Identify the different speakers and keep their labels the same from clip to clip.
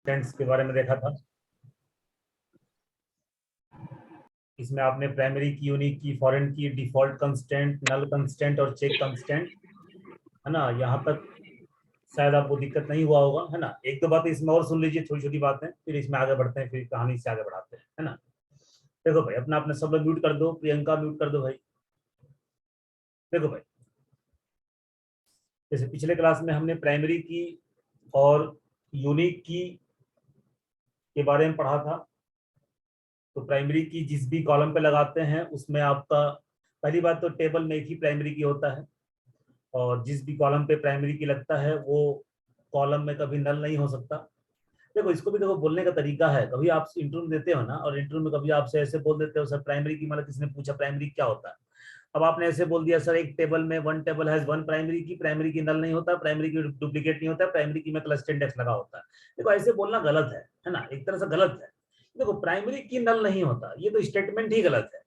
Speaker 1: Constants के बारे में देखा था। इसमें आपने प्राइमरी की, यूनिक की, फॉरेन की, डिफॉल्ट कंस्टेंट, नल कंस्टेंट और चेक कंस्टेंट, है ना, यहाँ तक शायद आपको दिक्कत नहीं हुआ होगा, है ना। एक दो बातें इसमें और सुन लीजिए, छोटी छोटी बातें, फिर इसमें आगे बढ़ते हैं, फिर कहानी से आगे बढ़ाते हैं, है ना। देखो भाई, अपना अपना सब लोग म्यूट कर दो, प्रियंका म्यूट कर दो भाई। देखो भाई, जैसे पिछले क्लास में हमने प्राइमरी की और यूनिक की के बारे में पढ़ा था। तो प्राइमरी की जिस भी कॉलम पे लगाते हैं उसमें आपका पहली बात तो टेबल में एक ही प्राइमरी की होता है, और जिस भी कॉलम पे प्राइमरी की लगता है वो कॉलम में कभी नल नहीं हो सकता। देखो, इसको भी देखो बोलने का तरीका है। कभी आप इंटरव्यू देते हो ना, और इंटरव्यू में कभी आपसे ऐसे बोल देते हो, सर प्राइमरी की, मतलब किसी ने पूछा प्राइमरी क्या होता है, अब आपने ऐसे बोल दिया, सर एक टेबल में one table has one primary की नल नहीं होता, प्राइमरी की डुप्लीकेट नहीं होता, प्राइमरी की में क्लस्टर इंडेक्स लगा होता है। देखो, ऐसे बोलना गलत है ना, एक तरह से गलत है। देखो, प्राइमरी की नल नहीं होता, ये तो स्टेटमेंट ही गलत है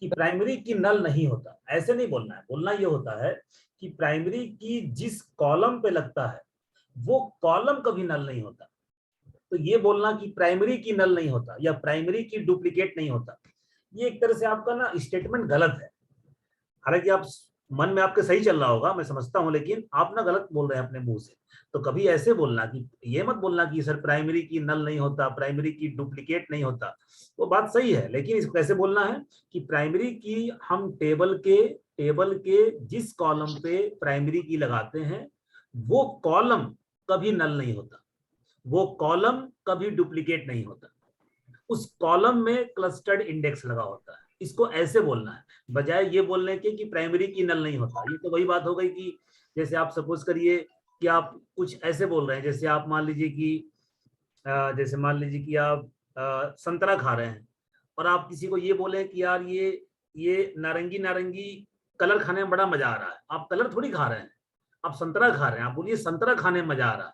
Speaker 1: कि प्राइमरी की नल नहीं होता। ऐसे नहीं बोलना है, बोलना ये होता है कि प्राइमरी की जिस कॉलम पे लगता है वो कॉलम कभी नल नहीं होता। तो ये बोलना कि प्राइमरी की नल नहीं होता या प्राइमरी की डुप्लीकेट नहीं होता, ये एक तरह से आपका ना स्टेटमेंट गलत है। हालांकि आप मन में आपके सही चल रहा होगा, मैं समझता हूं, लेकिन आप ना गलत बोल रहे हैं अपने मुंह से। तो कभी ऐसे बोलना कि ये मत बोलना कि सर प्राइमरी की नल नहीं होता, प्राइमरी की डुप्लीकेट नहीं होता। वो बात सही है, लेकिन इसको कैसे बोलना है कि प्राइमरी की हम टेबल के जिस कॉलम पे प्राइमरी की लगाते हैं वो कॉलम कभी नल नहीं होता, वो कॉलम कभी डुप्लीकेट नहीं होता, उस कॉलम में क्लस्टर्ड इंडेक्स लगा होता है। इसको ऐसे बोलना है, बजाय ये बोलने के कि प्राइमरी की नल नहीं होता। ये तो वही बात हो गई कि जैसे आप सपोज करिए कि आप कुछ ऐसे बोल रहे हैं, जैसे आप मान लीजिए कि जैसे मान लीजिए कि आप संतरा खा रहे हैं, और आप किसी को ये बोले कि यार ये नारंगी नारंगी कलर खाने में बड़ा मजा आ रहा है। आप कलर थोड़ी खा रहे हैं, आप संतरा खा रहे हैं, आप बोलिए संतरा खाने में मजा आ रहा है।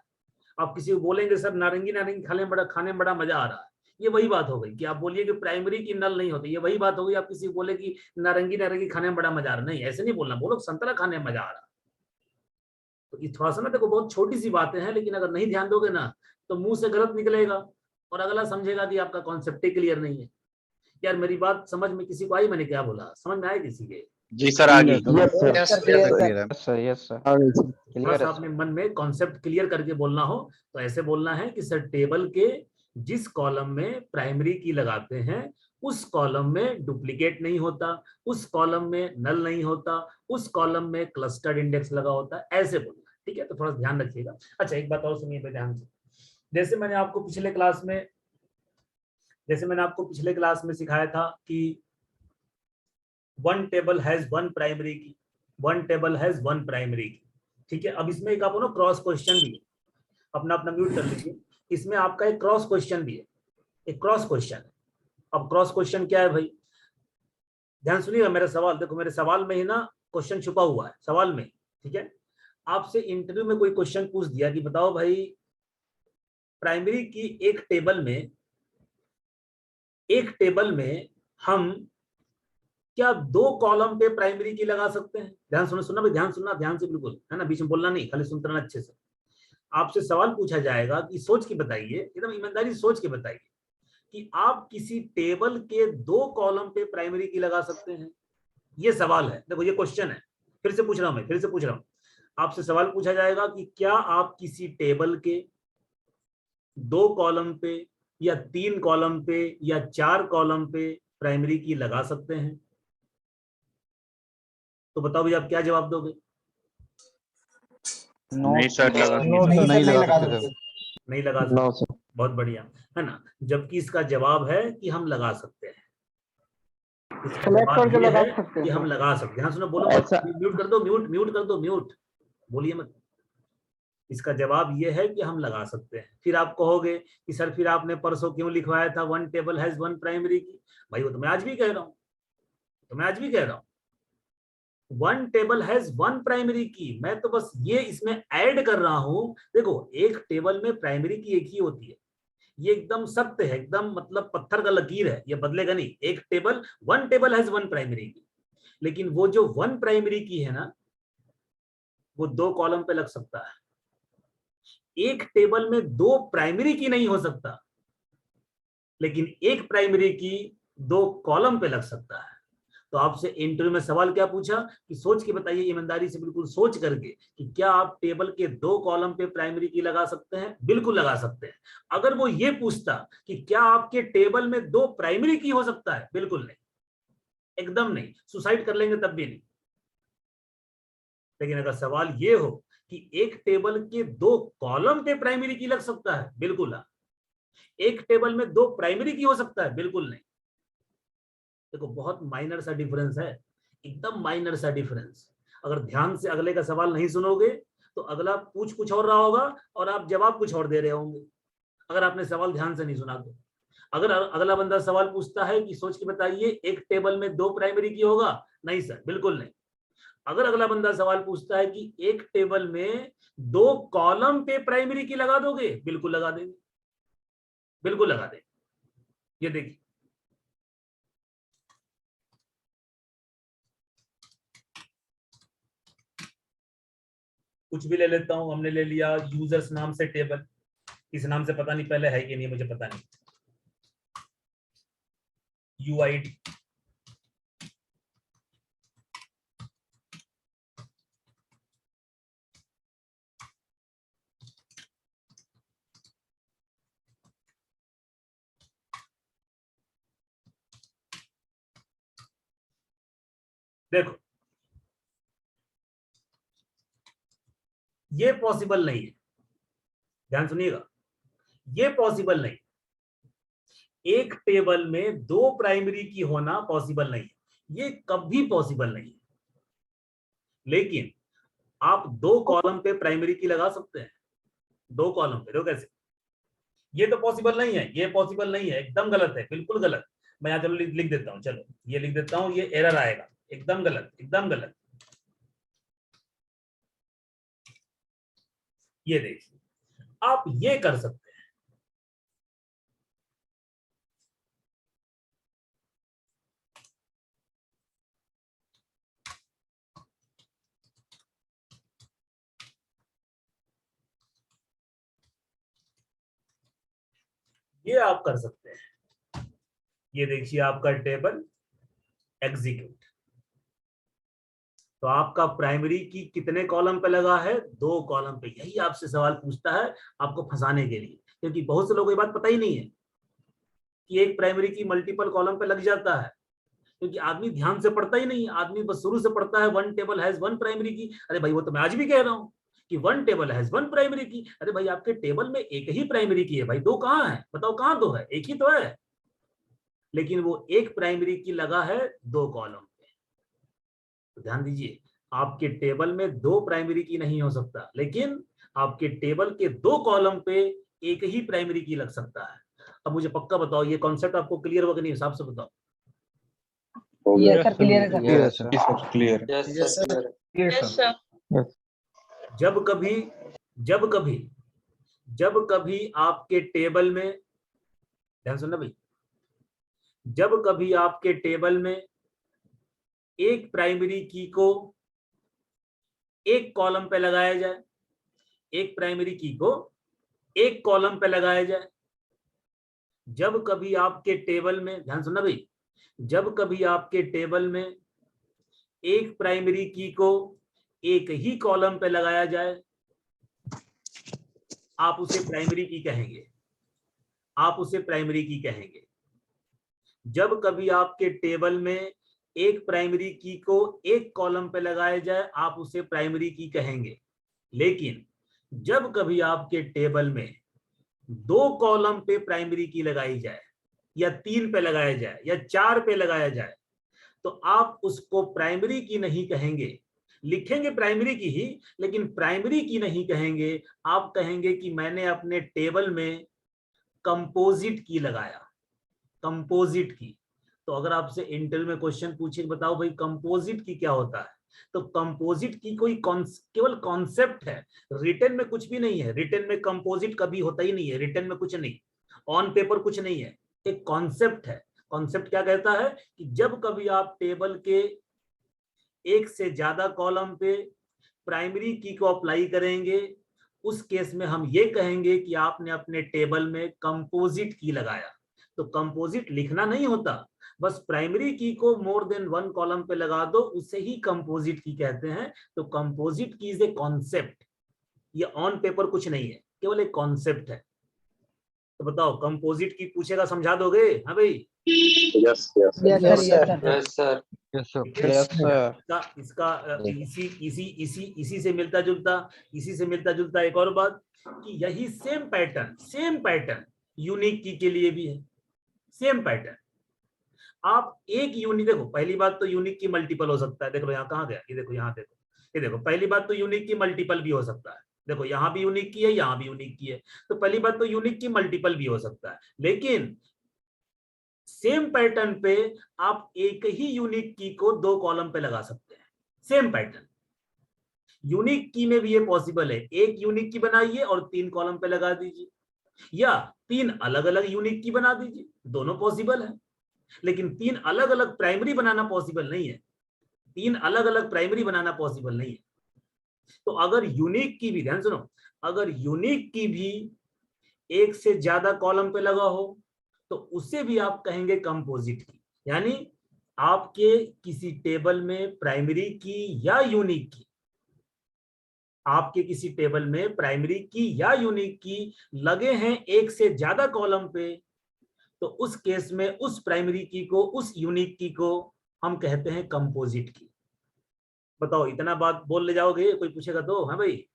Speaker 1: आप किसी को बोलेंगे सर नारंगी नारंगी खाने में बड़ा मजा आ रहा है, ये वही बात हो गई कि आप बोलिए कि प्राइमरी की नल नहीं होती। ये वही बात हो गई आप किसी को बोले कि नारंगी नारंगी खाने में बड़ा मजा आ रहा है। नहीं, ऐसे नहीं बोलना, बोलो संतरा खाने में मजा आ रहा है। तो ये थोड़ा सा ना, देखो बहुत छोटी सी बातें हैं, लेकिन अगर नहीं ध्यान दोगे ना तो मुंह से गलत निकलेगा और अगला समझेगा कि आपका कॉन्सेप्ट ही क्लियर नहीं है। यार मेरी बात समझ में किसी को आई? मैंने क्या बोला, समझ में आया किसी के?
Speaker 2: जी सर, आगे
Speaker 1: थोड़ा सा अपने मन में कॉन्सेप्ट क्लियर करके बोलना हो तो ऐसे बोलना है कि सर टेबल के जिस कॉलम में प्राइमरी की लगाते हैं उस कॉलम में डुप्लीकेट नहीं होता, उस कॉलम में नल नहीं होता, उस कॉलम में क्लस्टर्ड इंडेक्स लगा होता है, ऐसे बोलना है। ठीक है, तो थोड़ा ध्यान रखिएगा। अच्छा, एक बात और सुनिए पे ध्यान से। जैसे मैंने आपको पिछले क्लास में सिखाया था कि one table has one primary key, one table has one primary key. ठीक है, अब इसमें एक आपको ना क्रॉस क्वेश्चन भी है, अपना अपना म्यूट कर लीजिए। इसमें आपका एक क्रॉस क्वेश्चन भी है, एक क्रॉस क्वेश्चन है। अब क्रॉस क्वेश्चन क्या है भाई, ध्यान सुनिएगा मेरा सवाल। देखो, मेरे सवाल में ही ना क्वेश्चन छुपा हुआ है, सवाल में। ठीक है, आपसे इंटरव्यू में कोई क्वेश्चन पूछ दिया कि बताओ भाई प्राइमरी की एक टेबल में हम क्या दो कॉलम पे प्राइमरी की लगा सकते हैं? ध्यान सुनना भाई, ध्यान सुनना, ध्यान से बिल्कुल, है ना, बीच में बोलना नहीं, खाली सुनते रहना अच्छे से। आपसे सवाल पूछा जाएगा कि सोच के बताइए, एकदम ईमानदारी सोच के बताइए कि आप किसी टेबल के दो कॉलम पे प्राइमरी की लगा सकते हैं? ये सवाल है, देखो ये क्वेश्चन है। फिर से पूछ रहा हूं, आपसे सवाल पूछा जाएगा कि क्या आप किसी टेबल के दो कॉलम पे या तीन कॉलम पे या चार कॉलम पे प्राइमरी की लगा सकते हैं? तो बताओ भैया, आप क्या जवाब दोगे?
Speaker 2: नहीं सर,
Speaker 3: नहीं लगा सकते।
Speaker 1: नहीं लगा सकते, बहुत बढ़िया, है ना। जबकि इसका जवाब है कि हम लगा सकते हैं। इसका जवाब ये है कि हम लगा सकते हैं। ध्यान सुनो, बोलो मत, म्यूट कर दो, म्यूट कर दो, म्यूट बोलिए मत। इसका जवाब ये है कि हम लगा सकते हैं। फिर आप कहोगे कि सर फिर आपने परसों क्यों लिखवाया था one table has one primary की? भाई वो तो मैं आज भी कह रहा हूं, one table has one primary की। मैं तो बस ये इसमें ऐड कर रहा हूं। देखो, एक टेबल में प्राइमरी की एक ही होती है, ये एकदम सत्य है, एकदम मतलब पत्थर का लकीर है, ये बदलेगा नहीं। One table has one primary की, लेकिन वो जो वन प्राइमरी की है ना, वो दो कॉलम पे लग सकता है। एक टेबल में 2 प्राइमरी की नहीं हो सकता, लेकिन एक प्राइमरी की 2 कॉलम पे लग सकता है। तो आपसे इंटरव्यू में सवाल क्या पूछा कि सोच के बताइए, ईमानदारी से बिल्कुल सोच करके, कि क्या आप टेबल के 2 कॉलम पे प्राइमरी की लगा सकते हैं? बिल्कुल लगा सकते हैं। अगर वो ये पूछता कि क्या आपके टेबल में 2 प्राइमरी की हो सकता है, बिल्कुल नहीं, एकदम नहीं, सुसाइड कर लेंगे तब भी नहीं। लेकिन अगर सवाल ये हो कि एक टेबल के 2 कॉलम पे प्राइमरी की लग सकता है, बिल्कुल हाँ। एक टेबल में 2 प्राइमरी की हो सकता है, बिल्कुल नहीं। देखो बहुत माइनर सा डिफरेंस है, एकदम माइनर सा डिफरेंस। अगर ध्यान से अगले का सवाल नहीं सुनोगे तो अगला पूछ कुछ और रहा होगा और आप जवाब कुछ और दे रहे होंगे, अगर आपने सवाल ध्यान से नहीं सुना तो। अगर अगला बंदा सवाल पूछता है कि सोच के बताइए एक टेबल में 2 प्राइमरी की होगा, नहीं सर बिल्कुल नहीं। अगर अगला बंदा सवाल पूछता है कि एक टेबल में 2 कॉलम पे प्राइमरी की लगा दोगे, बिल्कुल लगा देंगे, बिल्कुल लगा देंगे। ये देखिए, कुछ भी ले लेता हूं, हमने ले लिया यूजर्स नाम से टेबल, इस नाम से पता नहीं पहले है कि नहीं, मुझे पता नहीं। यूआईडी, देखो ये पॉसिबल नहीं है, ध्यान सुनिएगा, ये पॉसिबल नहीं। एक टेबल में 2 प्राइमरी की होना पॉसिबल नहीं है, ये कभी पॉसिबल नहीं है। लेकिन आप 2 कॉलम पे प्राइमरी की लगा सकते हैं, 2 कॉलम पे। देखो कैसे, ये तो पॉसिबल नहीं है, ये पॉसिबल नहीं है, एकदम गलत है, बिल्कुल गलत। मैं यहाँ चलो लिख देता हूँ, चलो ये लिख देता हूँ, ये एरर आएगा, एकदम गलत, एकदम गलत। ये देखिए, आप ये कर सकते हैं, ये आप कर सकते हैं। ये देखिए आपका टेबल एग्जीक्यूट, तो आपका प्राइमरी की कितने कॉलम पे लगा है? 2 कॉलम पे। यही आपसे सवाल पूछता है आपको फंसाने के लिए, क्योंकि बहुत से लोगों को ये बात पता ही नहीं है कि एक प्राइमरी की मल्टीपल कॉलम पे लग जाता है, क्योंकि आदमी ध्यान से पढ़ता ही नहीं, आदमी बस शुरू से पढ़ता है 1 टेबल हैज 1 प्राइमरी की। अरे भाई वो तो मैं आज भी कह रहा हूँ कि 1 टेबल हैज 1 प्राइमरी की। अरे भाई आपके टेबल में एक ही प्राइमरी की है भाई, 2 कहाँ है? बताओ कहाँ 2 है? एक ही तो है। लेकिन वो एक प्राइमरी की लगा है 2 कॉलम पे। तो ध्यान दीजिए, आपके टेबल में 2 प्राइमरी की नहीं हो सकता, लेकिन आपके टेबल के 2 कॉलम पे एक ही प्राइमरी की लग सकता है। अब मुझे पक्का बताओ, ये कॉन्सेप्ट आपको क्लियर होगा कि नहीं, हिसाब से बताओ।
Speaker 2: यस सर, क्लियर है
Speaker 3: क्लियर है
Speaker 2: sir.
Speaker 3: Sir.
Speaker 4: Clear.
Speaker 5: Yes sir.
Speaker 2: Yes sir.
Speaker 1: जब कभी जब कभी जब कभी आपके टेबल में, ध्यान सुनना भाई, जब कभी आपके टेबल में एक प्राइमरी की को एक कॉलम पे लगाया जाए, एक प्राइमरी की को एक कॉलम पे लगाया जाए, जब कभी आपके टेबल में, ध्यान सुनना भाई, जब कभी आपके टेबल में एक प्राइमरी की को एक ही कॉलम पे लगाया जाए, आप उसे प्राइमरी की कहेंगे, आप उसे प्राइमरी की कहेंगे। जब कभी आपके टेबल में एक प्राइमरी की को एक कॉलम पे लगाया जाए, आप उसे प्राइमरी की कहेंगे। लेकिन जब कभी आपके टेबल में 2 कॉलम पे प्राइमरी की लगाई जाए, या 3 पे लगाया जाए, या 4 पे लगाया जाए, तो आप उसको प्राइमरी की नहीं कहेंगे। लिखेंगे प्राइमरी की ही, लेकिन प्राइमरी की नहीं कहेंगे। आप कहेंगे कि मैंने अपने टेबल में कंपोजिट की लगाया, कंपोजिट की। तो अगर आपसे इंटरव्यू में क्वेश्चन पूछे, बताओ भाई कंपोजिट की क्या होता है, तो कंपोजिट की कोई केवल कॉन्सेप्ट है, रिटन में कुछ भी नहीं है। रिटन में कंपोजिट कभी होता ही नहीं है, रिटन में कुछ नहीं, ऑन पेपर कुछ नहीं है, एक कॉन्सेप्ट है। कॉन्सेप्ट क्या कहता है कि जब कभी आप टेबल के एक से ज्यादा कॉलम पे प्राइमरी की को अप्लाई करेंगे, उस केस में हम ये कहेंगे कि आपने अपने टेबल में कंपोजिट की लगाया। तो कंपोजिट लिखना नहीं होता, बस प्राइमरी की को मोर देन वन कॉलम पे लगा दो, उसे ही कंपोजिट की कहते हैं। तो composite key is a concept, ये ऑन पेपर कुछ नहीं है, केवल एक कॉन्सेप्ट है। तो बताओ कंपोजिट की पूछेगा, समझा दोगे? हाँ भाई,
Speaker 4: yes yes
Speaker 2: yes sir
Speaker 3: yes sir
Speaker 5: yes sir.
Speaker 1: ठीक है?
Speaker 3: यस
Speaker 1: इसका इसी से मिलता जुलता एक और बात कि यही सेम पैटर्न यूनिक की के लिए भी है। सेम पैटर्न, आप एक यूनिक, देखो पहली बात तो यूनिक की मल्टीपल हो सकता है। देखो यहाँ कहाँ गया, ये देखो, यहाँ देखो, ये देखो, पहली बात तो यूनिक की मल्टीपल भी हो सकता है। देखो यहाँ भी यूनिक की है, यहाँ भी यूनिक की है, तो पहली बात तो यूनिक की मल्टीपल भी हो सकता है। लेकिन सेम पैटर्न पे आप एक ही यूनिक की को दो कॉलम पे लगा सकते हैं। सेम पैटर्न यूनिक की में भी ये पॉसिबल है, एक यूनिक की बनाइए और 3 कॉलम पे लगा दीजिए, या 3 अलग अलग यूनिक की बना दीजिए, दोनों पॉसिबल है। लेकिन 3 अलग अलग प्राइमरी बनाना पॉसिबल नहीं है, 3 अलग अलग प्राइमरी बनाना पॉसिबल नहीं है। तो अगर यूनिक की भी, ध्यान सुनो, अगर यूनिक की भी एक से ज्यादा कॉलम पे लगा हो तो उसे भी आप कहेंगे कंपोजिट की। यानी आपके किसी टेबल में प्राइमरी की या यूनिक की, आपके किसी टेबल में प्राइमरी की या यूनिक की लगे हैं एक से ज्यादा कॉलम पे, तो उस केस में उस प्राइमरी की को, उस यूनिक की को हम कहते हैं कंपोजिट की। बताओ, इतना बात बोल ले जाओगे? कोई पूछेगा तो? हाँ भाई,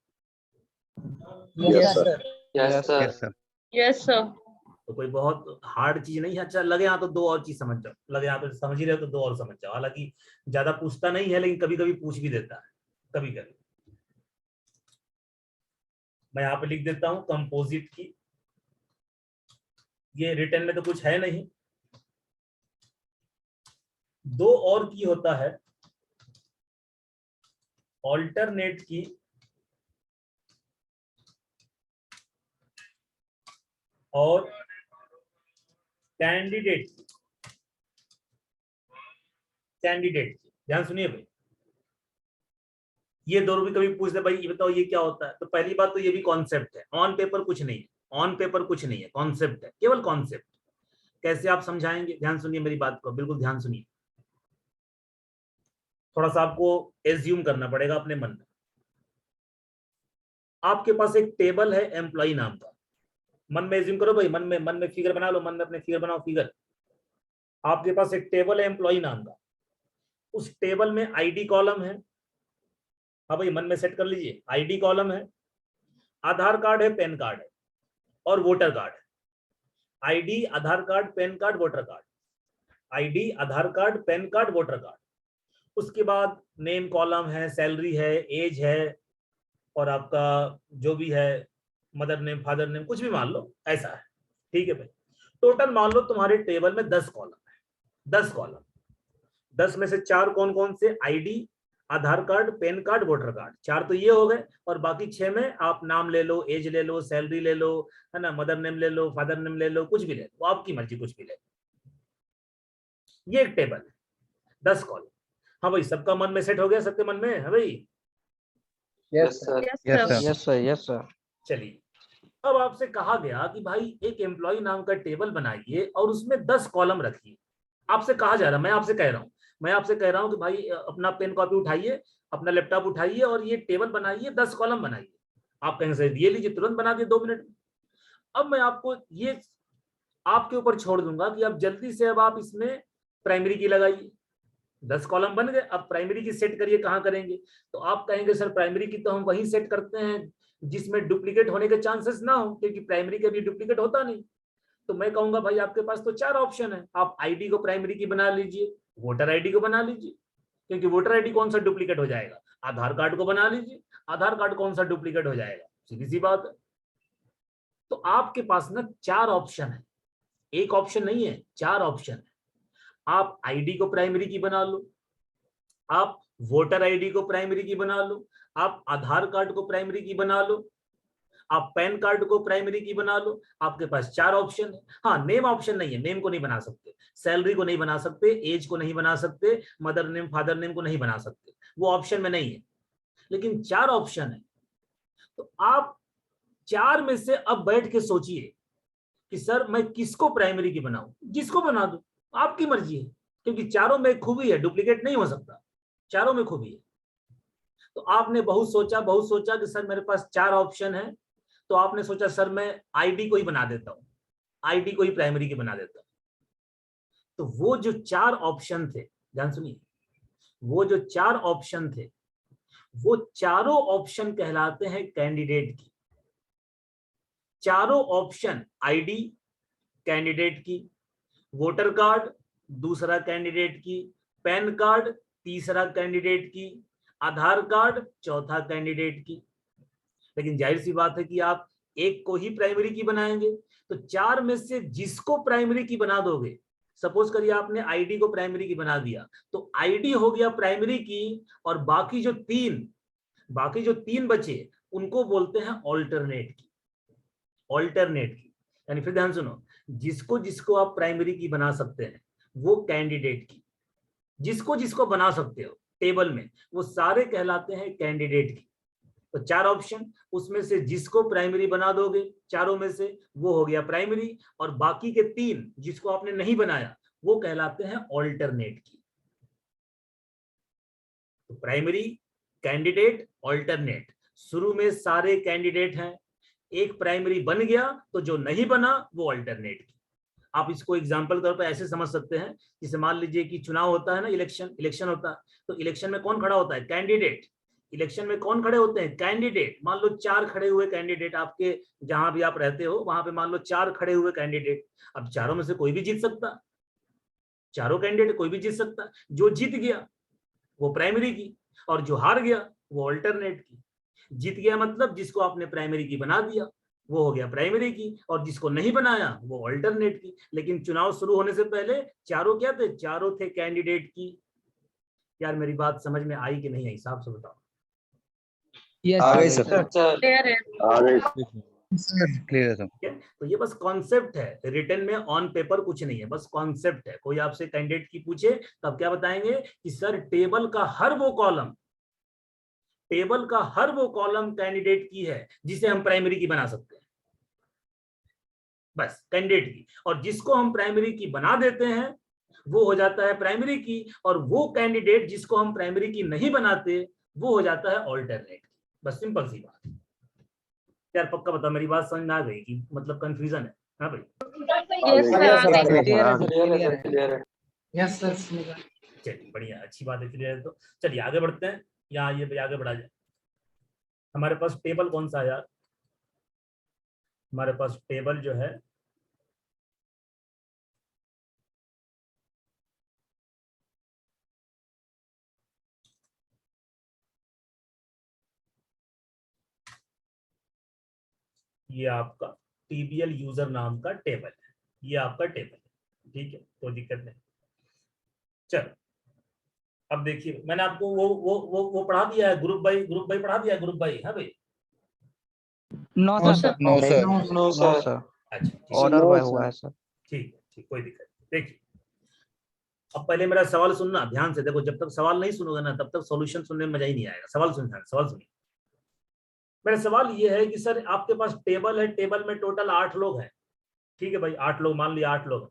Speaker 4: yes sir
Speaker 3: yes sir
Speaker 2: yes sir
Speaker 1: तो कोई बहुत हार्ड चीज नहीं है। अच्छा लगे यहाँ तो 2 और चीज समझ जाओ, लगे यहाँ तो समझ ही रहे हो तो 2 और समझ जाओ। हालांकि ज्यादा पूछता नहीं है, लेकिन कभी कभी पूछ भी देता है, कभी कभी। मैं यहाँ पे लिख देता हूं कंपोजिट की, ये रिटर्न में तो कुछ है नहीं। 2 और की होता है, ऑल्टरनेट की और कैंडिडेट की। ध्यान सुनिए भाई, ये दोनों भी कभी पूछ दे भाई ये बताओ ये क्या होता है, तो पहली बात तो ये भी कॉन्सेप्ट है, ऑन पेपर कुछ नहीं है, कॉन्सेप्ट है, केवल कॉन्सेप्ट। कैसे आप समझाएंगे? ध्यान सुनिए मेरी बात को, बिल्कुल ध्यान सुनिए। थोड़ा सा आपको एज्यूम करना पड़ेगा अपने मन में। आपके पास एक टेबल है एम्प्लॉय नाम का, मन में एज्यूम करो भाई, मन में फिगर बना लो, मन में अपने फिगर बनाओ, फिगर। आपके पास एक टेबल है एम्प्लॉय नाम का, उस टेबल में आईडी कॉलम है। हाँ भाई, मन में सेट कर लीजिए, आईडी कॉलम है, आधार कार्ड है, पैन कार्ड है और वोटर कार्ड है। ID, Aadhaar card, PAN card, voter card, ID, Aadhaar card, PAN card, voter card. उसके बाद नेम कॉलम है, सैलरी है, एज है, और आपका जो भी है मदर नेम, फादर नेम, कुछ भी मान लो, ऐसा है। ठीक है भाई, टोटल मान लो तुम्हारे टेबल में 10 कॉलम है, 10 कॉलम। 10 में से 4 कौन कौन से? ID, Aadhaar card, PAN card, voter card, 4 तो ये हो गए, और बाकी 6 में आप नाम ले लो, एज ले लो, सैलरी ले लो, है ना, मदर नेम ले लो, फादर नेम ले लो, कुछ भी ले लो, आपकी मर्जी, कुछ भी ले लो। ये एक टेबल है, 10 कॉलम। हाँ भाई, सबका मन में सेट हो गया? सबके मन में? है भाई?
Speaker 3: Yes sir
Speaker 5: yes sir. Yes sir.
Speaker 1: चलिए, अब आपसे कहा गया कि भाई एक एम्प्लॉय नाम का टेबल बनाइए और उसमें 10 कॉलम रखिए। आपसे कहा जा रहा, मैं आपसे कह रहा हूं कि भाई अपना पेन कॉपी उठाइए, अपना लैपटॉप उठाइए और ये टेबल बनाइए, 10 कॉलम बनाइए। आप कहेंगे सर ये लीजिए, तुरंत बना दिए 2 मिनट में। अब मैं आपको ये आपके ऊपर छोड़ दूंगा कि अब जल्दी से अब आप इसमें प्राइमरी की लगाइए। 10 कॉलम बन गए, अब प्राइमरी की सेट करिए, कहाँ करेंगे? तो आप कहेंगे सर प्राइमरी की तो हम वहीं सेट करते हैं जिसमें डुप्लीकेट होने के चांसेस ना हो, क्योंकि प्राइमरी के भी डुप्लीकेट होता नहीं। तो मैं कहूंगा भाई आपके पास तो 4 ऑप्शन है, आप आईडी को प्राइमरी की बना लीजिए, वोटर आईडी को बना लीजिए, क्योंकि वोटर आईडी कौन सा डुप्लीकेट हो जाएगा? आधार कार्ड को बना लीजिए, आधार कार्ड कौन सा डुप्लीकेट हो जाएगा? सीधी सी बात है। तो आपके पास ना 4 ऑप्शन है, एक ऑप्शन नहीं है, 4 ऑप्शन है। आप आईडी को प्राइमरी की बना लो, आप वोटर आईडी को प्राइमरी की बना लो, आप आधार कार्ड को प्राइमरी की बना लो, आप पैन कार्ड को प्राइमरी की बना लो। आपके पास 4 ऑप्शन है। हाँ, नेम ऑप्शन नहीं है, नेम को नहीं बना सकते, सैलरी को नहीं बना सकते, एज को नहीं बना सकते, मदर नेम, फादर नेम को नहीं बना सकते, वो ऑप्शन में नहीं है। लेकिन 4 ऑप्शन है। तो आप चार में से अब बैठ के सोचिए कि सर मैं किसको प्राइमरी की बनाऊं, जिसको बना दो, आपकी मर्जी है, क्योंकि चारों में खूबी है, डुप्लीकेट नहीं हो सकता, चारों में खूबी है। तो आपने बहुत सोचा कि सर मेरे पास चार ऑप्शन है, तो आपने सोचा सर मैं आईडी को ही बना देता हूं, आईडी को ही प्राइमरी की बना देता हूं। तो वो जो चार ऑप्शन थे, ध्यान सुनिए, वो जो चार ऑप्शन थे वो चारों ऑप्शन कहलाते हैं कैंडिडेट की। चारों ऑप्शन आईडी कैंडिडेट की, वोटर कार्ड दूसरा कैंडिडेट की, पैन कार्ड तीसरा कैंडिडेट की, आधार कार्ड चौथा कैंडिडेट की। लेकिन जाहिर सी बात है कि आप एक को ही प्राइमरी की बनाएंगे, तो चार में से जिसको प्राइमरी की बना दोगे, सपोज करिए आपने आईडी को प्राइमरी की बना दिया, तो आईडी हो गया प्राइमरी की, और बाकी जो तीन बचे उनको बोलते हैं ऑल्टरनेट की। ऑल्टरनेट की यानी, फिर ध्यान सुनो, जिसको जिसको आप प्राइमरी की बना सकते हैं वो कैंडिडेट की, जिसको जिसको बना सकते हो टेबल में वो सारे कहलाते हैं कैंडिडेट की। तो चार ऑप्शन, उसमें से जिसको प्राइमरी बना दोगे चारों में से वो हो गया प्राइमरी, और बाकी के तीन जिसको आपने नहीं बनाया वो कहलाते हैं ऑल्टरनेट की। तो प्राइमरी, कैंडिडेट, ऑल्टरनेट, शुरू में सारे कैंडिडेट हैं, एक प्राइमरी बन गया तो जो नहीं बना वो ऑल्टरनेट की। आप इसको एग्जांपल तौर पर ऐसे समझ सकते हैं, जैसे मान लीजिए कि चुनाव होता है ना, इलेक्शन होता है, तो इलेक्शन में कौन खड़ा होता है? कैंडिडेट। इलेक्शन में कौन खड़े होते हैं? कैंडिडेट। मान लो चार खड़े हुए कैंडिडेट, आपके जहां भी आप रहते हो वहां पे मान लो चार खड़े हुए कैंडिडेट। अब चारों में से कोई भी जीत सकता, चारों कैंडिडेट कोई भी जीत सकता। जो जीत गया वो प्राइमरी की, और जो हार गया वो ऑल्टरनेट की। जीत गया मतलब जिसको आपने प्राइमरी की बना दिया वो हो गया प्राइमरी की, और जिसको नहीं बनाया वो ऑल्टरनेट की। लेकिन चुनाव शुरू होने से पहले चारों क्या थे? चारों थे कैंडिडेट की। यार मेरी बात समझ में आई कि नहीं आई? साफ से बताओ।
Speaker 3: आ गई सर।
Speaker 2: क्लियर है।
Speaker 4: आ गई
Speaker 3: क्लियर है सर।
Speaker 1: ठीक है, तो ये बस कॉन्सेप्ट है, रिटन में ऑन पेपर कुछ नहीं है, बस कॉन्सेप्ट है। कोई आपसे कैंडिडेट की पूछे तब क्या बताएंगे कि सर टेबल का हर वो कॉलम कैंडिडेट की है जिसे हम प्राइमरी की बना सकते हैं, बस कैंडिडेट की। और जिसको हम प्राइमरी की बना देते हैं वो हो जाता है प्राइमरी की, और वो कैंडिडेट जिसको हम प्राइमरी की नहीं बनाते वो हो जाता है ऑल्टरनेट की। बस सिंपल सी बात। यार पक्का बता, मेरी बात समझ में आ गई कि मतलब कंफ्यूजन है? हाँ भाई,
Speaker 2: यस सर।
Speaker 1: चलिए बढ़िया, अच्छी बात है, क्लियर है। तो चलिए आगे बढ़ते हैं, यहाँ ये आगे बढ़ा जाए। हमारे पास टेबल कौन सा है यार? हमारे पास टेबल जो है ये आपका टीबीएल यूजर नाम का टेबल है, ये आपका टेबल है, ठीक है, कोई दिक्कत नहीं। चलो अब देखिए, मैंने आपको वो पढ़ा दिया है, ग्रुप बाई पढ़ा दिया है, ग्रुप बाई। हाँ भाई,
Speaker 2: नो सर।
Speaker 3: No sir.
Speaker 1: अच्छा
Speaker 3: ऑर्डर बाय हुआ है सर।
Speaker 1: ठीक है, ठीक, कोई दिक्कत नहीं। देखिए अब पहले मेरा सवाल सुनना ध्यान से, देखो जब तक सवाल नहीं सुनोगे ना तब तक सॉल्यूशन सुनने में मजा ही नहीं आएगा। सवाल सुनिए, सवाल सुनिए। मेरा सवाल ये है कि सर आपके पास टेबल है, टेबल में टोटल 8 लोग हैं, ठीक है भाई, 8 लोग, मान लिया 8 लोग।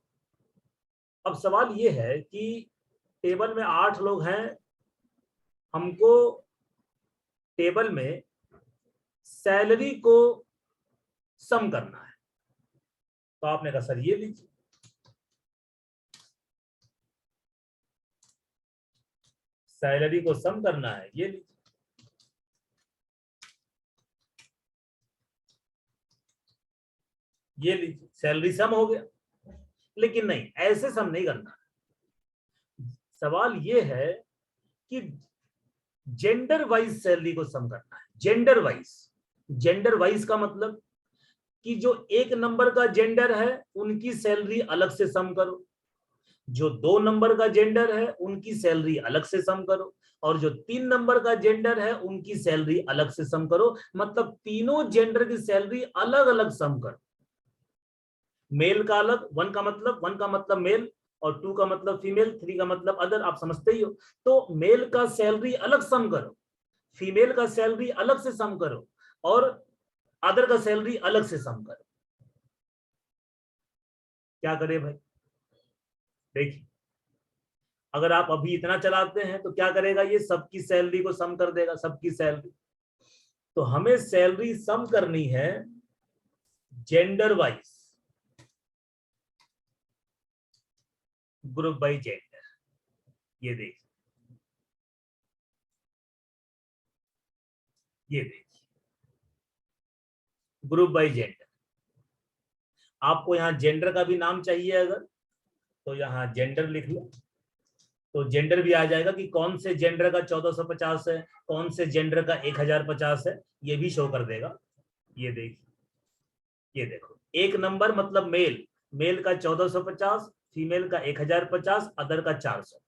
Speaker 1: अब सवाल ये है कि टेबल में 8 लोग हैं, हमको टेबल में सैलरी को सम करना है। तो आपने कहा सर ये लीजिए, सैलरी को सम करना है, ये लीजिए। ये लीजिए, सैलरी सम हो गया। लेकिन नहीं, ऐसे सम नहीं करना है। सवाल ये है कि जेंडर वाइज सैलरी को सम करना है। जेंडर वाइज का मतलब कि जो 1 नंबर का जेंडर है उनकी सैलरी अलग से सम करो, जो 2 नंबर का जेंडर है उनकी सैलरी अलग से सम करो, और जो 3 नंबर का जेंडर है उनकी सैलरी अलग से सम करो। मतलब तीनों जेंडर की सैलरी अलग अलग सम करो। मेल का अलग, 1 का मतलब मेल, और 2 का मतलब फीमेल, 3 का मतलब अदर, आप समझते ही हो। तो मेल का सैलरी अलग सम करो, फीमेल का सैलरी अलग से सम करो, और अदर का सैलरी अलग से सम करो। क्या करे भाई? देखिए, अगर आप अभी इतना चलाते हैं तो क्या करेगा, ये सबकी सैलरी को सम कर देगा, सबकी सैलरी। तो हमें सैलरी सम करनी है gender wise, group by gender. ये देखिए, ये देखिए, ग्रुप बाई जेंडर। आपको यहाँ जेंडर का भी नाम चाहिए अगर, तो यहाँ जेंडर लिख लो, तो जेंडर भी आ जाएगा कि कौन से जेंडर का 1450 है, कौन से जेंडर का 1050 है, ये भी शो कर देगा। ये देखिए, ये देखो, एक नंबर मतलब मेल, मेल का 1450, फीमेल का 1050, अदर का 400।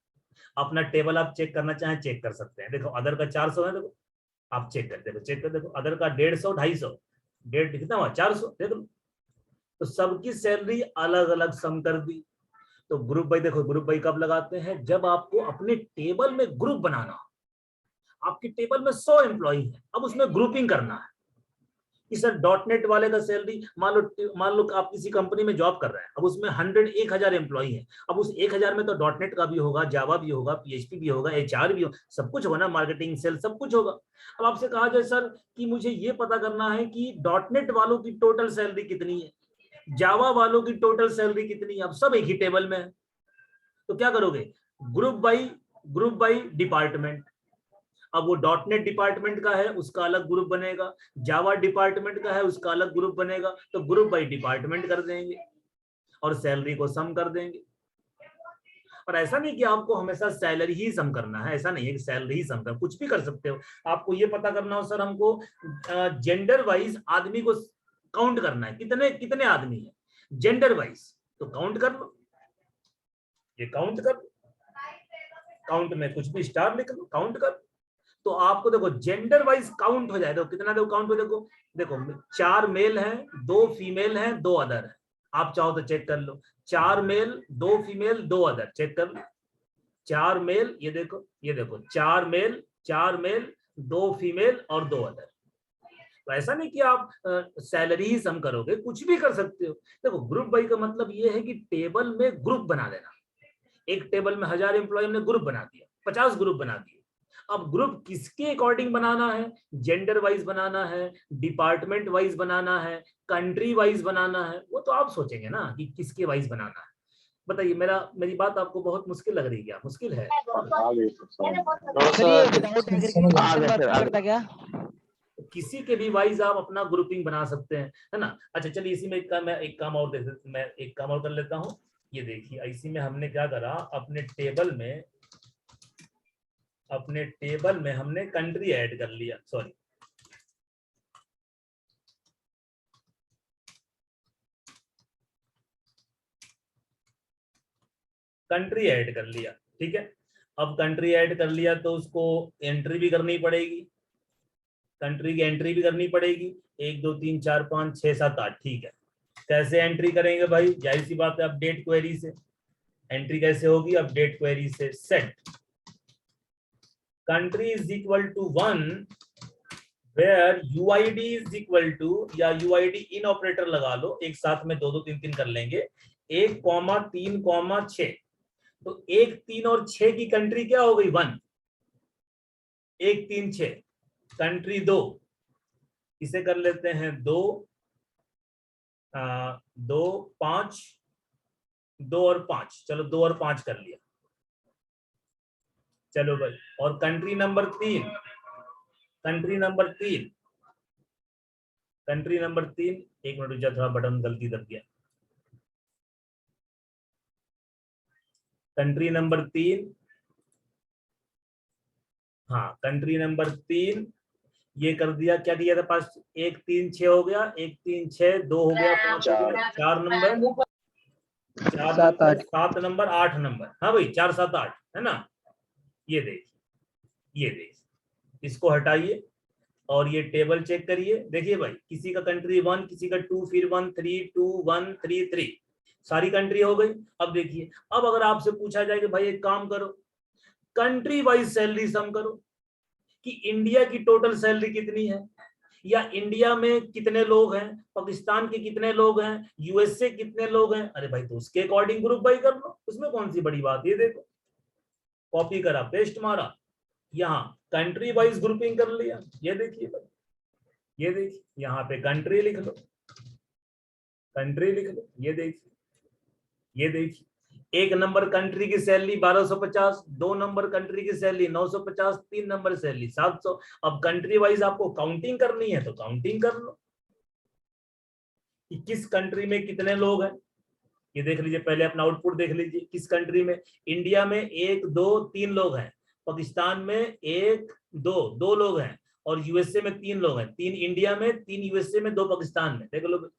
Speaker 1: अपना टेबल आप चेक करना चाहें चेक कर सकते हैं। देखो अदर का 400 है, देखो आप चेक कर देखो, चेक कर देखो, अदर का 150, 250, डेढ़ कितना हुआ 400, देख लो। तो सबकी सैलरी अलग अलग सम कर दी। तो ग्रुप बाई, देखो ग्रुप बाई कब लगाते हैं, जब आपको अपने टेबल में ग्रुप बनाना हो। आपकी टेबल में 100 एम्प्लॉई है, अब उसमें ग्रुपिंग करना है कि सर डॉटनेट वाले का सैलरी, मान लो आप किसी कंपनी में जॉब कर रहे हैं, अब उसमें 1000 एम्प्लॉई है, अब उस 1000 में तो डॉटनेट का भी होगा, जावा भी होगा, पीएचपी भी होगा, एचआर भी होगा, सब कुछ होगा ना, मार्केटिंग, सेल, सब कुछ होगा। अब आपसे कहा जाए सर कि मुझे ये पता करना है कि डॉटनेट वालों की टोटल सैलरी कितनी है, जावा वालों की टोटल सैलरी कितनी है, अब सब एक ही टेबल में है। तो क्या करोगे, ग्रुप बाई डिपार्टमेंट। अब वो डॉटनेट डिपार्टमेंट का है, उसका अलग ग्रुप बनेगा, जावा डिपार्टमेंट का है, उसका अलग ग्रुप बनेगा, तो ग्रुप बाई डिपार्टमेंट कर देंगे और सैलरी को सम कर देंगे। और ऐसा नहीं कि आपको हमेशा सैलरी ही सम करना है, ऐसा नहीं है कि सैलरी ही सम कर, कुछ भी कर सकते हो। आपको ये पता करना हो सर हमको जेंडर वाइज आदमी को काउंट करना है, कितने कितने आदमी है जेंडर वाइज, तो काउंट कर लो, ये काउंट कर लो, काउंट में कुछ भी स्टार लिख लो, काउंट कर। तो आपको देखो जेंडर वाइज काउंट हो जाए, देखो कितना, देखो काउंट हो, देखो देखो 4 मेल है, 2 फीमेल है, 2 अदर है। आप चाहो तो चेक कर लो, 4 मेल, 2 फीमेल, 2 अदर, चेक कर लो। 4 मेल, ये देखो, ये देखो 4 मेल, 2 फीमेल और 2 अदर। तो ऐसा नहीं कि आप सैलरी ही सम करोगे, कुछ भी कर सकते हो। देखो ग्रुप बाई का मतलब ये है कि टेबल में ग्रुप बना देना। एक टेबल में 1000 एम्प्लॉय ने ग्रुप बना दिया, 50 ग्रुप बना दिए। अब ग्रुप किसके अकॉर्डिंग बनाना है, जेंडर वाइज बनाना है, डिपार्टमेंट वाइज बनाना है, कंट्री वाइज बनाना है, वो तो आप सोचेंगे ना कि किसके वाइज बनाना है। बताइए, मेरी बात आपको बहुत मुश्किल लग रही है क्या? मुश्किल है? किसी के भी वाइज आप अपना ग्रुपिंग बना सकते हैं, है ना। अच्छा चलिए, इसी में एक काम और कर लेता हूँ। ये देखिए, इसी में हमने क्या करा, अपने टेबल में हमने कंट्री ऐड कर लिया, सॉरी कंट्री ऐड कर लिया, ठीक है। अब कंट्री ऐड कर लिया तो उसको एंट्री भी करनी पड़ेगी, कंट्री की एंट्री भी करनी पड़ेगी, 1 2 3 4 5 6 7 8, ठीक है। कैसे एंट्री करेंगे भाई? जाहिर सी बात है, अपडेट क्वेरी से एंट्री कैसे होगी, अपडेट क्वेरी से। Set country is equal to 1 where UID is equal to, या यूआईडी इन ऑपरेटर लगा लो, एक साथ में 2 2 3 3 कर लेंगे, 1 3 6। तो 1 3 और 6 की कंट्री क्या हो गई? 1, 1 3 6, कंट्री 2, इसे कर लेते हैं 2 2 5, 2 और 5, चलो 2 और 5 कर लिया, चलो भाई। और कंट्री नंबर 3, कंट्री नंबर 3, एक मिनट रुक जा, थोड़ा बटन गलती दब गया। कंट्री नंबर 3, हाँ कंट्री नंबर 3 ये कर दिया, क्या किया था पास, 1 3 6 हो गया, 1 3 6 2 हो गया, 4 नंबर, 7 नंबर, 8 नंबर, हाँ भाई 4 7 8 है ना। ये देखिए, इसको हटाइए और ये टेबल चेक करिए। देखिए भाई, किसी का कंट्री 1, किसी का 2, फिर 1 3 2 1 3 3, सारी कंट्री हो गई। अब देखिए, अब अगर आपसे पूछा जाए कि भाई एक काम करो, कंट्री वाइज सैलरी सम करो कि इंडिया की टोटल सैलरी कितनी है, या इंडिया में कितने लोग हैं, पाकिस्तान के कितने लोग हैं, यूएसए कितने लोग हैं, अरे भाई तो उसके अकॉर्डिंग ग्रुप बाई कर लो, उसमें कौन सी बड़ी बात। ये देखो कॉपी करा, पेस्ट मारा, यहाँ कंट्री वाइज ग्रुपिंग कर लिया। ये देखिए भाई, ये देखिए यहाँ पे कंट्री लिख लो, कंट्री लिख लो। ये देखिए, ये देखिए, एक नंबर कंट्री की सैलरी 1250, 2 नंबर कंट्री की सैलरी 950, 3 नंबर सैलरी 700। अब कंट्री वाइज आपको काउंटिंग करनी है तो काउंटिंग कर लो कि किस कंट्री में कितने लोग हैं। ये देख लीजिए, पहले अपना आउटपुट देख लीजिए, किस कंट्री में, इंडिया में 1 2 3 लोग हैं, पाकिस्तान में 1 2 लोग हैं, और यूएसए में 3 लोग हैं। 3 इंडिया में, 3 यूएसए में, 2 पाकिस्तान में। देख लो,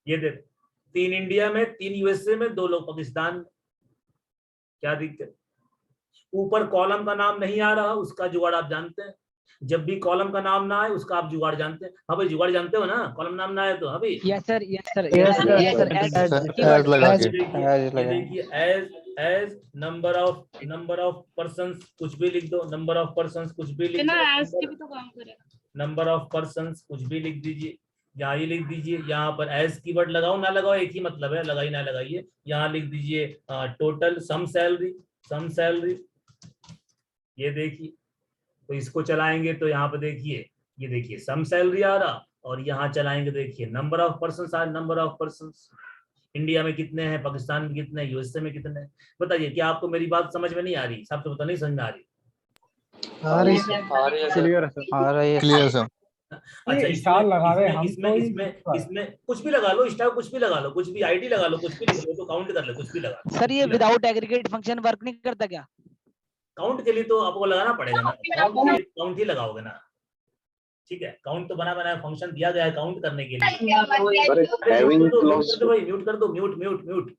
Speaker 1: ये देखो 3 इंडिया में, 3 यूएसए में, 2 लोग पाकिस्तान में। क्या दिक्कत। ऊपर कॉलम का नाम नहीं आ रहा, उसका जुगाड़ आप जानते हैं। जब भी कॉलम का नाम ना आए उसका आप जुगाड़ जानते हैं। हाँ भाई, जुगाड़ जानते हो ना, कॉलम नाम ना आए तो। हाँ भाई,
Speaker 2: yes sir, yes sir,
Speaker 5: Yes, sir.
Speaker 2: Yes sir,
Speaker 3: age लगा के,
Speaker 1: ये
Speaker 3: लगा
Speaker 1: देखिए एज नंबर ऑफ पर्सन्स कुछ भी लिख दो, नंबर ऑफ पर्सन्स कुछ भी लिख दो,
Speaker 2: तो काम करेगा।
Speaker 1: नंबर ऑफ पर्सन्स कुछ भी लिख दीजिए, यहाँ ये लिख दीजिए। यहाँ पर एज कीवर्ड लगाओ ना लगाओ एक ही मतलब है, लगाई ना लगाइए। यहाँ लिख दीजिए टोटल सम सैलरी। ये देखिए, तो इसको चलाएंगे तो यहाँ पे देखिए, ये देखिए सम सैलरी आ रहा, और यहाँ चलाएंगे देखिए नंबर ऑफ पर्सन्स आ, नंबर ऑफ पर्सन्स। इंडिया में कितने हैं, पाकिस्तान में कितने हैं, यूएसए में कितने हैं। बताइए, क्या आपको मेरी बात समझ में नहीं आ रही? साहब तो पता नहीं समझ में आ रही।
Speaker 5: क्लियर है सर।
Speaker 3: आ रहा है,
Speaker 4: Clear, sir.
Speaker 1: अच्छा,
Speaker 5: स्टार लगा रहे हैं हम
Speaker 1: इसमें
Speaker 5: तो
Speaker 1: इसमें कुछ भी लगा लो, स्टार कुछ भी लगा लो, कुछ भी आईडी लगा लो, कुछ भी लिख लो, तो काउंट कर लो, कुछ भी लगा लो।
Speaker 2: सर ये विदाउट एग्रीगेट फंक्शन वर्क नहीं करता क्या?
Speaker 1: काउंट के लिए तो आपको लगाना पड़ेगा ना, काउंट ही लगाओगे ना। ठीक है, काउंट तो बना बनाया फंक्शन दिया गया है काउंट करने के लिए।
Speaker 4: Sir, having clause
Speaker 1: म्यूट कर दो, म्यूट।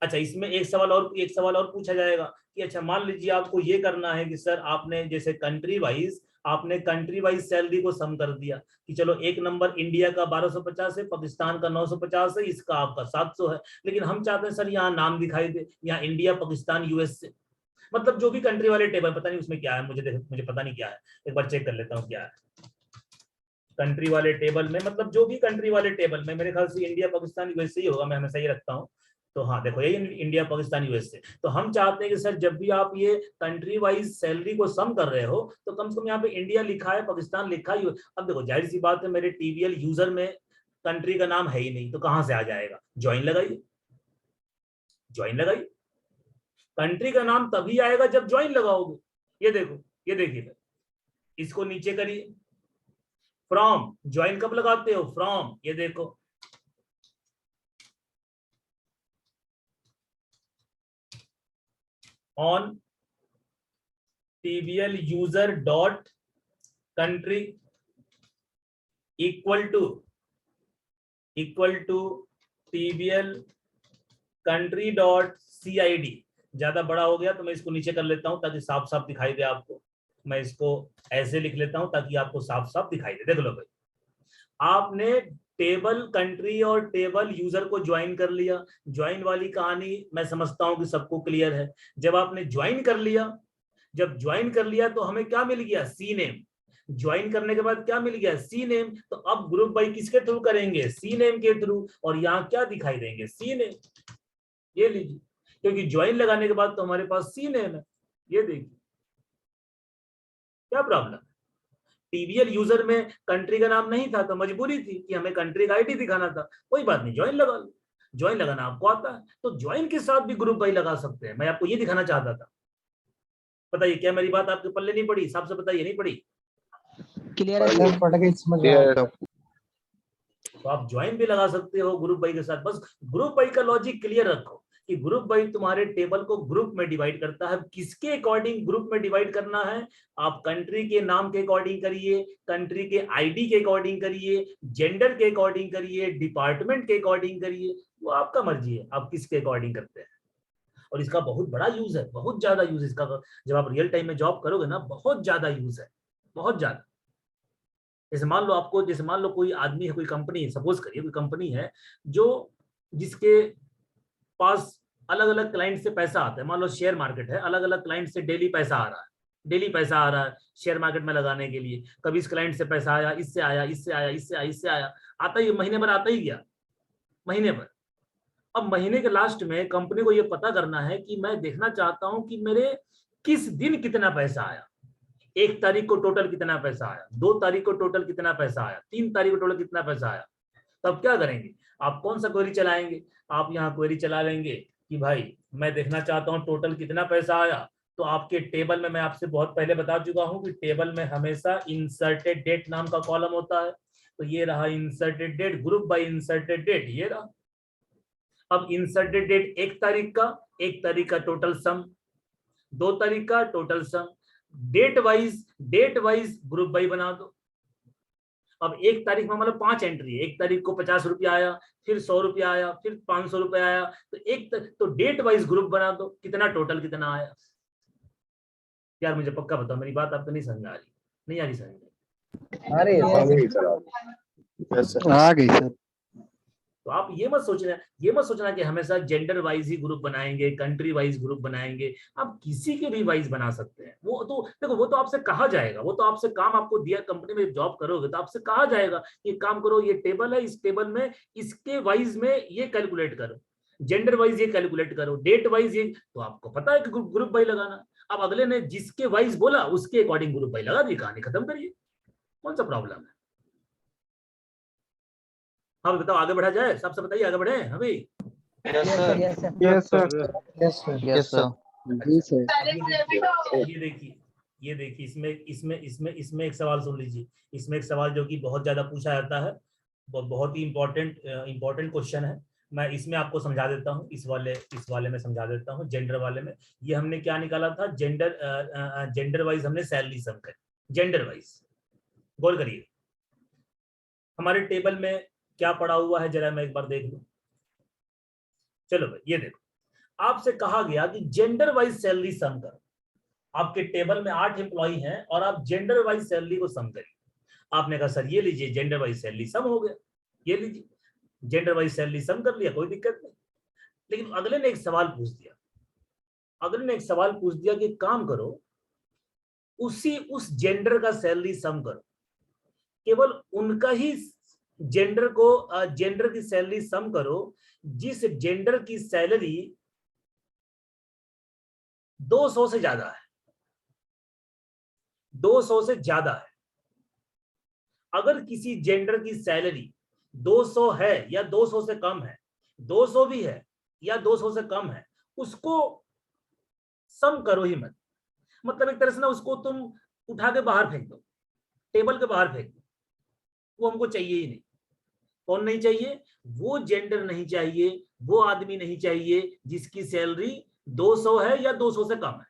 Speaker 1: अच्छा, इसमें एक सवाल और पूछा जाएगा कि अच्छा मान लीजिए आपको ये करना है कि सर आपने जैसे कंट्री वाइज सैलरी को सम कर दिया कि चलो एक नंबर इंडिया का 1250 है, पाकिस्तान का 950 है, इसका आपका 700 है, लेकिन हम चाहते हैं सर यहाँ नाम दिखाई दे, यहाँ इंडिया, पाकिस्तान, यूएसए, मतलब जो भी कंट्री वाले टेबल, पता नहीं उसमें क्या है, मुझे पता नहीं क्या है, एक बार चेक कर लेता हूँ क्या है कंट्री वाले टेबल में। मतलब जो भी कंट्री वाले टेबल में, मेरे ख्याल से इंडिया, पाकिस्तान, यूएसए ही होगा, मैं हमेशा ही रखता हूँ। तो हाँ देखो, यही इंडिया, पाकिस्तान, यूएसए। तो हम चाहते हैं कि सर जब भी आप ये कंट्री वाइज सैलरी को सम कर रहे हो तो कम से कम यहाँ पे इंडिया लिखा है, पाकिस्तान लिखा है। अब देखो जाहिर सी बात है, मेरे टीवीएल यूजर में कंट्री का नाम है ही नहीं, तो कहां से आ जाएगा। ज्वाइन लगाइए, कंट्री का नाम तभी आएगा जब ज्वाइन लगाओगे। ये देखो, ये देखिए, इसको नीचे करिए, फ्रॉम, ज्वाइन कब लगाते हो, फ्रॉम, ये देखो on TBL user dot country equal to TBL country dot CID। ज्यादा बड़ा हो गया तो मैं इसको नीचे कर लेता हूं ताकि साफ साफ दिखाई दे आपको। मैं इसको ऐसे लिख लेता हूं ताकि आपको साफ साफ दिखाई दे। देख लो भाई, आपने टेबल कंट्री और टेबल यूजर को ज्वाइन कर लिया। ज्वाइन वाली कहानी मैं समझता हूं कि सबको क्लियर है। जब आपने ज्वाइन कर लिया तो हमें क्या मिल गया, सी नेम। ज्वाइन करने के बाद क्या मिल गया, सी नेम। तो अब ग्रुप बाई किसके थ्रू करेंगे, सी नेम के थ्रू। और यहाँ क्या दिखाई देंगे, सी नेम। ये लीजिए, क्योंकि ज्वाइन लगाने के बाद तो हमारे पास सी नेम है। ये देखिए, क्या प्रॉब्लम। TBL यूजर में कंट्री का नाम नहीं था तो मजबूरी थी कि हमें कंट्री का आईडी दिखाना था। कोई बात नहीं, ज्वाइन लगा लो, ज्वाइन लगाना आपको आता है तो ज्वाइन के साथ भी ग्रुप बाई लगा सकते हैं। मैं आपको ये दिखाना चाहता था। बताइए, क्या मेरी बात आपके पल्ले नहीं पड़ी? साहब से बताइए, नहीं पड़ी?
Speaker 2: क्लियर है सर, पढ़ के समझ में आया।
Speaker 1: तो आप ज्वाइन भी लगा सकते हो ग्रुप बाई के साथ। बस ग्रुप बाई का लॉजिक क्लियर रखो कि ग्रुप बाई तुम्हारे टेबल को ग्रुप में डिवाइड करता है। किसके अकॉर्डिंग ग्रुप में डिवाइड करना है, आप कंट्री के नाम के अकॉर्डिंग करिए, कंट्री के आईडी के अकॉर्डिंग करिए, जेंडर के अकॉर्डिंग करिए, डिपार्टमेंट के अकॉर्डिंग करिए, वो आपका मर्जी है आप किसके अकॉर्डिंग करते हैं। और इसका बहुत बड़ा यूज है, बहुत ज्यादा यूज इसका। जब आप रियल टाइम में जॉब करोगे ना, बहुत ज्यादा यूज है, बहुत ज्यादा। जैसे मान लो कोई आदमी है, कोई कंपनी है, सपोज करिए कोई कंपनी है जिसके पास अलग अलग क्लाइंट से पैसा आता है। मान लो शेयर मार्केट है, अलग अलग क्लाइंट से डेली पैसा आ रहा है, डेली पैसा आ रहा है शेयर मार्केट में लगाने के लिए, कभी इस क्लाइंट से पैसा आया, इससे आया, इससे आया, इससे आया, इससे आया, आता ही महीने भर आता ही गया, महीने भर। अब महीने के लास्ट में कंपनी को ये पता करना है कि मैं देखना चाहता हूं कि मेरे किस दिन कितना पैसा आया, 1 तारीख को टोटल कितना पैसा आया, 2 तारीख को टोटल कितना पैसा आया, 3 तारीख को टोटल कितना पैसा आया। तब क्या करेंगे आप, कौन सा क्वेरी चलाएंगे, आप यहाँ क्वेरी चला लेंगे कि भाई मैं देखना चाहता हूँ टोटल कितना पैसा आया। तो आपके टेबल में मैं आपसे बहुत पहले बता चुका हूं कि टेबल में हमेशा इंसर्टेड डेट नाम का कॉलम होता है। तो ये रहा inserted date, group by inserted date, ये रहा। अब इंसर्टेड डेट 1 तारीख का, 1 तारीख का टोटल सम, 2 तारीख का total sum, date wise group by बना दो। अब 1 तारीख में मतलब 5 एंट्री है, 1 तारीख को 50 रुपया आया, फिर 100 रुपया आया, फिर 500 रुपया आया, तो डेट वाइज ग्रुप बना दो, कितना टोटल कितना आया। यार मुझे पक्का बताओ, मेरी बात आपको नहीं समझ आ रही, नहीं आ रही समझ?
Speaker 3: आ गई सर।
Speaker 1: तो आप ये मत सोचना कि हमेशा जेंडर वाइज ही ग्रुप बनाएंगे, कंट्री वाइज ग्रुप बनाएंगे। आप किसी के भी वाइज बना सकते हैं। वो तो देखो, वो तो आपसे कहा जाएगा, वो तो आपसे काम आपको दिया, कंपनी में जॉब करोगे तो आपसे कहा जाएगा कि काम करो, ये टेबल है, इस टेबल में इसके वाइज में ये कैलकुलेट करो, जेंडर वाइज ये कैलकुलेट करो, डेट वाइज ये, तो आपको पता है कि ग्रुप बाई लगाना। अब अगले ने जिसके वाइज बोला उसके अकॉर्डिंग ग्रुप बाई लगा दी, कहानी खत्म करिए, कौन सा प्रॉब्लम है। हाँ बताओ, आगे बढ़ा जाए, सबसे बताइए, आगे बढ़े। हाँ भाई,
Speaker 2: यस सर
Speaker 1: ये देखिए इसमें एक सवाल सुन लीजिए। इसमें एक सवाल जो कि बहुत ज्यादा पूछा जाता है, बहुत ही इंपॉर्टेंट क्वेश्चन है। मैं इसमें आपको समझा देता हूँ, इस वाले में समझा देता हूँ। जेंडर वाले में ये हमने क्या निकाला था, जेंडर वाइज हमने सैलरी सम करी, जेंडर वाइज। गौर करिए हमारे टेबल में क्या पड़ा हुआ है, जरा मैं एक बार देख लूं। चलो भाई ये देखो, आपसे कहा गया कि जेंडर वाइज सैलरी सम करो। आपके टेबल में 8 एम्प्लॉई हैं और आप जेंडर वाइज सैलरी को सम करिए। आपने कहा सर ये लीजिए जेंडर वाइज सैलरी सम हो गया, ये लीजिए जेंडर वाइज सैलरी सम कर लिया, कोई दिक्कत नहीं। लेकिन अगले ने एक सवाल पूछ दिया, कि काम करो उस जेंडर का सैलरी सम करो, केवल उनका ही जेंडर की सैलरी सम करो जिस जेंडर की सैलरी 200 से ज्यादा है, 200 से ज्यादा है। अगर किसी जेंडर की सैलरी 200 है या 200 से कम है, 200 भी है या 200 से कम है, उसको सम करो ही मत। मतलब एक तरह से ना उसको तुम उठा के बाहर फेंक दो, टेबल के बाहर फेंक दो, वो हमको चाहिए ही नहीं। कौन नहीं चाहिए? वो जेंडर नहीं चाहिए, वो आदमी नहीं चाहिए जिसकी सैलरी 200 है या 200 से कम है।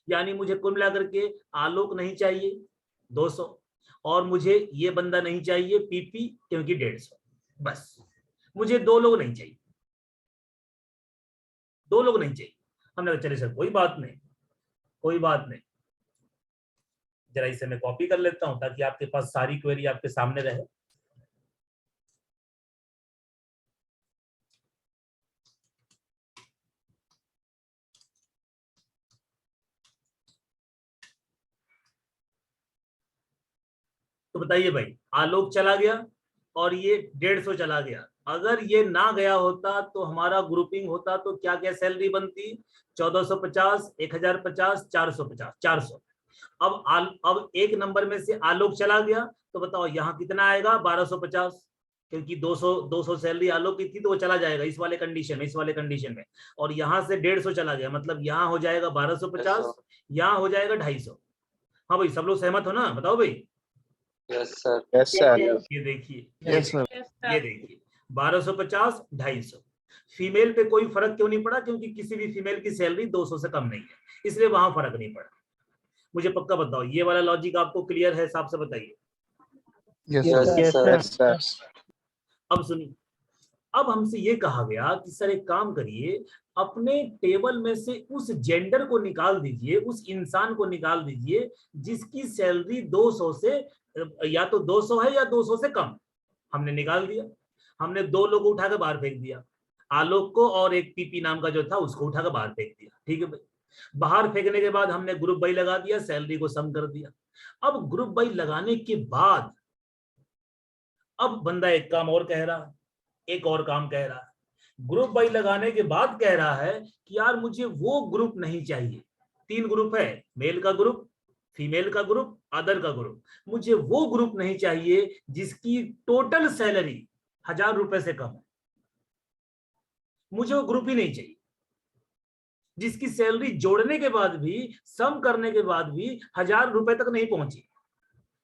Speaker 1: यानी मुझे कुल मिलाकर के आलोक नहीं चाहिए 200, और मुझे ये बंदा नहीं चाहिए पीपी क्योंकि 150। बस मुझे 2 लोग नहीं चाहिए, 2 लोग नहीं चाहिए। हमने कहा चलिए सर कोई बात नहीं, जरा इसे मैं कॉपी कर लेता हूं ताकि आपके पास सारी क्वेरी आपके सामने रहे। तो बताइए भाई, आलोक चला गया और ये 150 चला गया। अगर ये ना गया होता तो हमारा ग्रुपिंग होता तो क्या क्या सैलरी बनती? 1450, 1050, 450, 400। अब एक नंबर में से आलोक चला गया तो बताओ यहाँ कितना आएगा? 1250, क्योंकि 200 सैलरी आलोक की थी तो वो चला जाएगा इस वाले कंडीशन में। और यहाँ से 150 चला गया, मतलब यहाँ हो जाएगा 1250, यहाँ हो जाएगा 250। हाँ भाई सब लोग सहमत हो ना? बताओ भाई।
Speaker 4: Yes sir.
Speaker 1: ये देखिए 1250, 250। फीमेल पे कोई फर्क क्यों नहीं पड़ा? क्योंकि किसी भी फीमेल की सैलरी 200 से कम नहीं है, इसलिए वहां फर्क नहीं पड़ा। मुझे पक्का बताओ ये वाला लॉजिक आपको क्लियर है? साफ से बताइए।
Speaker 4: Yes sir.
Speaker 1: अब सुनिए, अब हमसे ये कहा गया कि सर एक काम करिए, अपने टेबल में से उस जेंडर को निकाल दीजिए, उस इंसान को निकाल दीजिए जिसकी सैलरी 200 से या तो 200 है या 200 से कम। हमने निकाल दिया, हमने 2 लोग उठा के बाहर फेंक दिया, आलोक को और एक पीपी नाम का जो था उसको उठा के बाहर फेंक दिया। ठीक है भाई, बाहर फेंकने के बाद हमने ग्रुप बाई लगा दिया, सैलरी को सम कर दिया। अब ग्रुप बाई लगाने के बाद अब बंदा एक काम और कह रहा है, एक और काम कह रहा है। ग्रुप बाई लगाने के बाद कह रहा है कि यार मुझे वो ग्रुप नहीं चाहिए, 3 ग्रुप है, मेल का ग्रुप, फीमेल का ग्रुप, अदर का ग्रुप। मुझे वो ग्रुप नहीं चाहिए जिसकी टोटल सैलरी 1000 रुपए से कम है। मुझे वो ग्रुप ही नहीं चाहिए जिसकी सैलरी जोड़ने के बाद भी, सम करने के बाद भी 1000 रुपए तक नहीं पहुंची।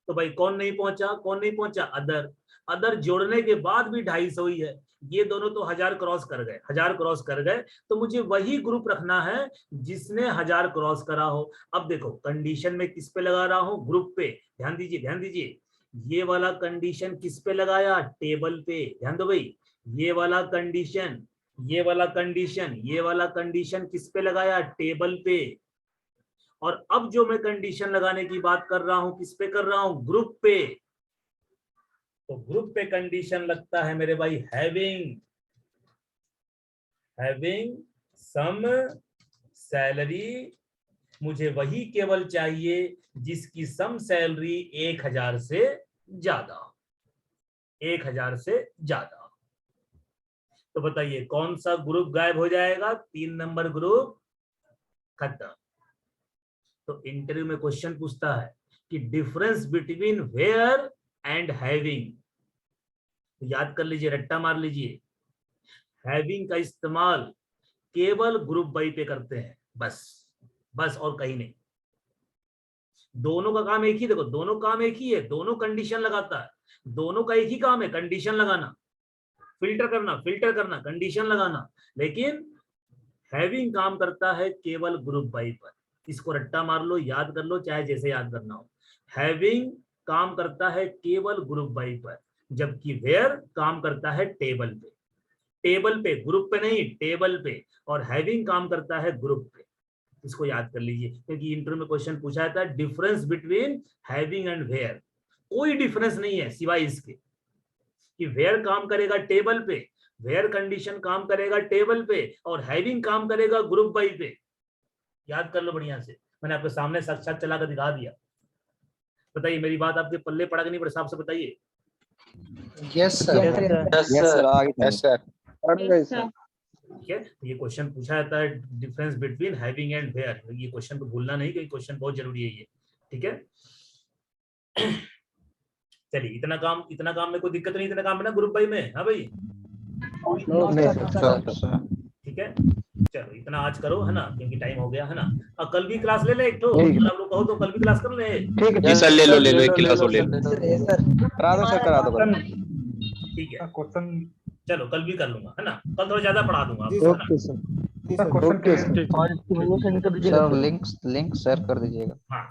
Speaker 1: तो भाई कौन नहीं पहुंचा, कौन नहीं पहुंचा? अदर। अदर जोड़ने के बाद भी 250 ही है, ये दोनों तो 1000 क्रॉस कर गए, 1000 क्रॉस कर गए। तो मुझे वही ग्रुप रखना है जिसने 1000 क्रॉस करा हो। अब देखो कंडीशन में किस पे लगा रहा हूं? ग्रुप पे। ध्यान दीजिए, ध्यान दीजिए, ये वाला कंडीशन किस पे लगाया? टेबल पे। ध्यान दो भाई, ये वाला कंडीशन, ये वाला कंडीशन, ये वाला कंडीशन किस पे लगाया? टेबल पे। और अब जो मैं कंडीशन लगाने की बात कर रहा हूं, किस पे कर रहा हूं? ग्रुप पे। तो ग्रुप पे कंडीशन लगता है मेरे भाई हैविंग सम सैलरी। मुझे वही केवल चाहिए जिसकी सम सैलरी 1000 से ज्यादा, 1000 से ज्यादा। तो बताइए कौन सा ग्रुप गायब हो जाएगा? 3 नंबर ग्रुप खत्म। तो इंटरव्यू में क्वेश्चन पूछता है कि difference between where and having. तो याद कर लीजिए, रट्टा मार लीजिए, हैविंग का इस्तेमाल केवल ग्रुप बाई पे करते हैं, बस और कहीं नहीं। दोनों का काम एक ही, देखो दोनों काम एक ही है, दोनों कंडीशन लगाता है, दोनों का एक ही काम है, कंडीशन लगाना, फिल्टर करना, कंडीशन लगाना। लेकिन हैविंग काम करता है केवल ग्रुप बाई पर। इसको रट्टा मार लो, याद कर लो, चाहे जैसे याद करना हो। हैविंग काम करता है केवल ग्रुप बाई पर, जबकि वेयर काम करता है टेबल पे। टेबल पे, ग्रुप पे नहीं, टेबल पे। और हैविंग काम करता है ग्रुप पे। इसको याद कर लीजिए, क्योंकि इंटरव्यू में क्वेश्चन पूछा था difference between having and where. कोई डिफरेंस नहीं है सिवाय इसके कि वेयर काम करेगा टेबल पे, वेयर कंडीशन काम करेगा टेबल पे, और हैविंग काम करेगा ग्रुप बाई पे। याद कर लो बढ़िया से, मैंने आपके सामने साक्षात चला कर दिखा दिया। बताइए मेरी बात आपके पल्ले पड़ा कि नहीं पड़ा, साहब से बताइए।
Speaker 3: Yes sir,
Speaker 4: yes sir.
Speaker 1: ठीक है, ये क्वेश्चन पूछा जाता है difference between having and where. ये क्वेश्चन को भूलना नहीं, क्योंकि क्वेश्चन बहुत जरूरी है ये। ठीक है, चलिए इतना काम में कोई दिक्कत नहीं, इतना काम है ना ग्रुप बाई में? हाँ भाई, ठीक है, चलो इतना आज करो, है ना, क्योंकि टाइम हो गया, है ना। और कल भी क्लास ले ले एक तो, मतलब आप लोग कहो तो कल भी क्लास कर ले।
Speaker 4: जी सर, ले लो एक क्लास और ले लो।
Speaker 3: करा दो
Speaker 1: ठीक है, चलो कल भी कर लूंगा, है ना, कल थोड़ा ज्यादा पढ़ा दूंगा आपको, है ना।
Speaker 3: सर, लिंक शेयर कर दीजिएगा।
Speaker 1: हाँ